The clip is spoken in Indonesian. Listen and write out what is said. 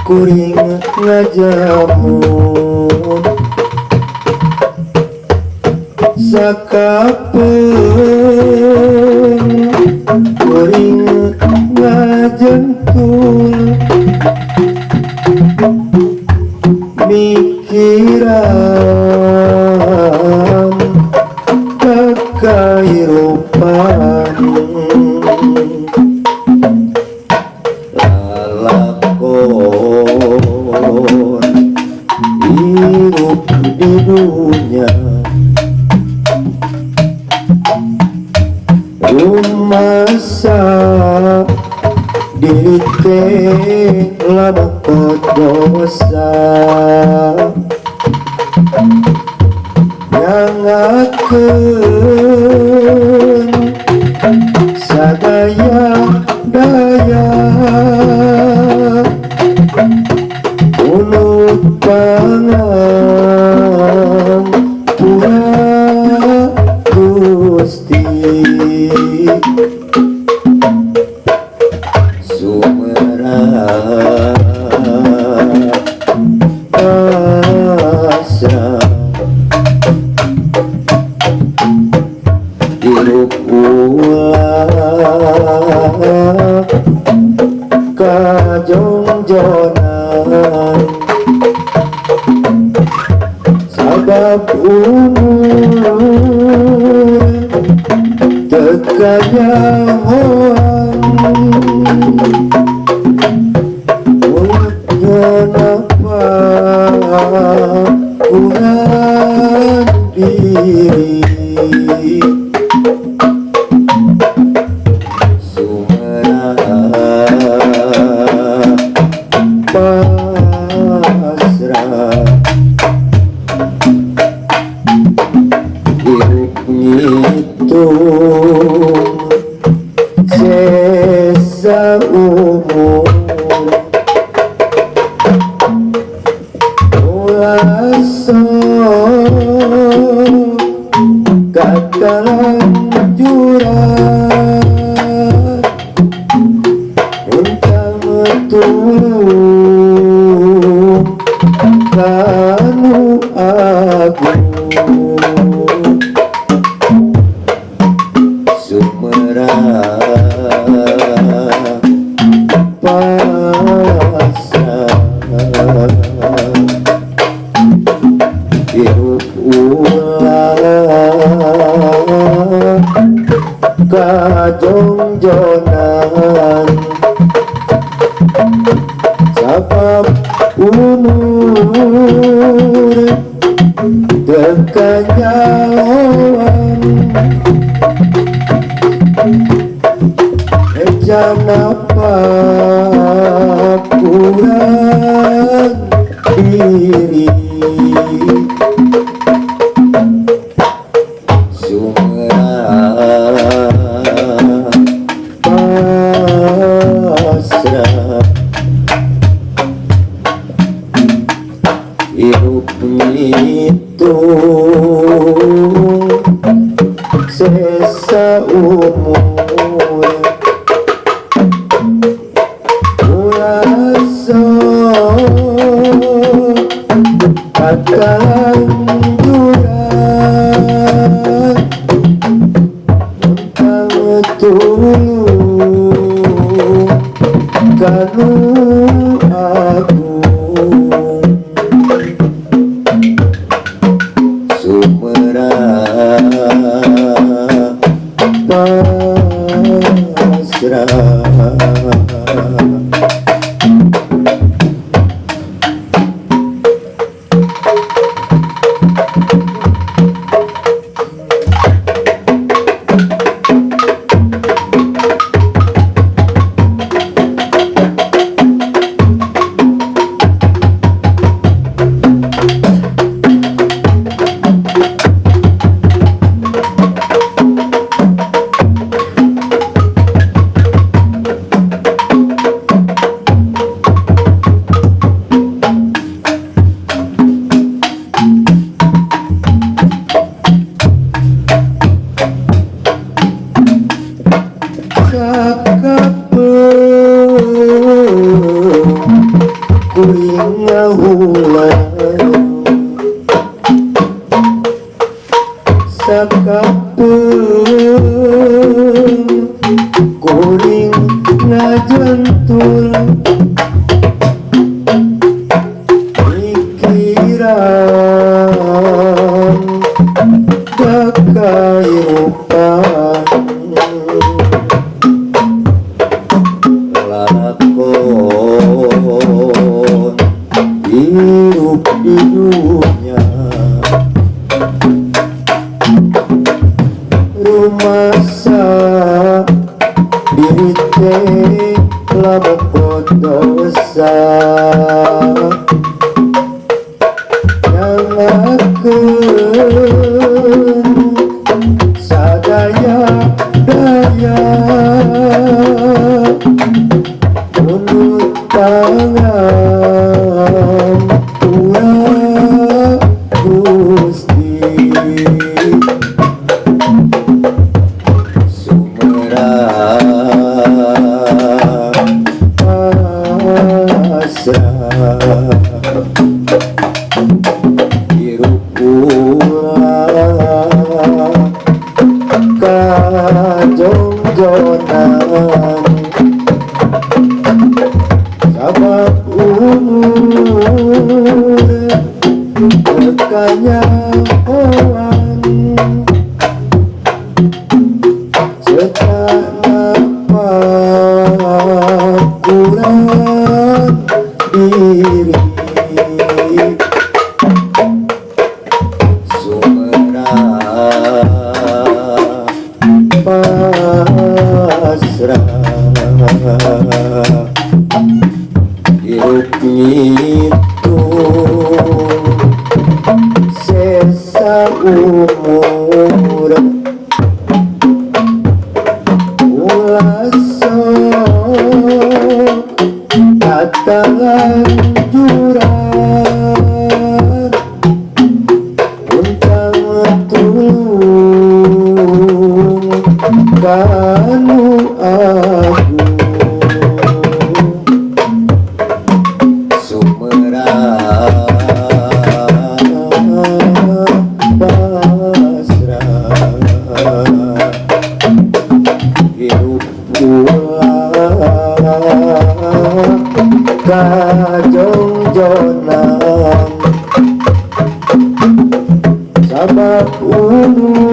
kuring ngajamun sakapeung kuring ngajentul mikiran kekairupan hidup di dunia rumasa diri teh lama dosa nyangakeun sadaya daya ulut pangan pura Gusti sumera pasrah hidup ulah kajongjonan sabab umur tekanyahoan kenapa kurang diri pasrah hidup ngitung sesa umur ulaso katalan jurang entang tulung kanu agung sumera pasrah hidup ulah kajongjonan sabab umur tekanyahoan janapa kurang diri sumera pasrah hidup ngitung sesa umur ulaso katalan jurang entang tulung kanu agung sumera pasrah kuring ngahulang sakapeung kuring ngajentul pikiran kakayupan lakon hidup di dunia rumasa diri teh lamun dosa nyalakeun sadaya daya menurut tangan urang Gusti sumerang pasrah hirup urang kajongjonan sabab umur kekanyahoan setanapa kurang diri sumerang pasrah hirup ngitung sesa umur ulah sok katalan jurang untang tulung kanu agung sumerang pasrah hidup ulang kajongjonan sabab umur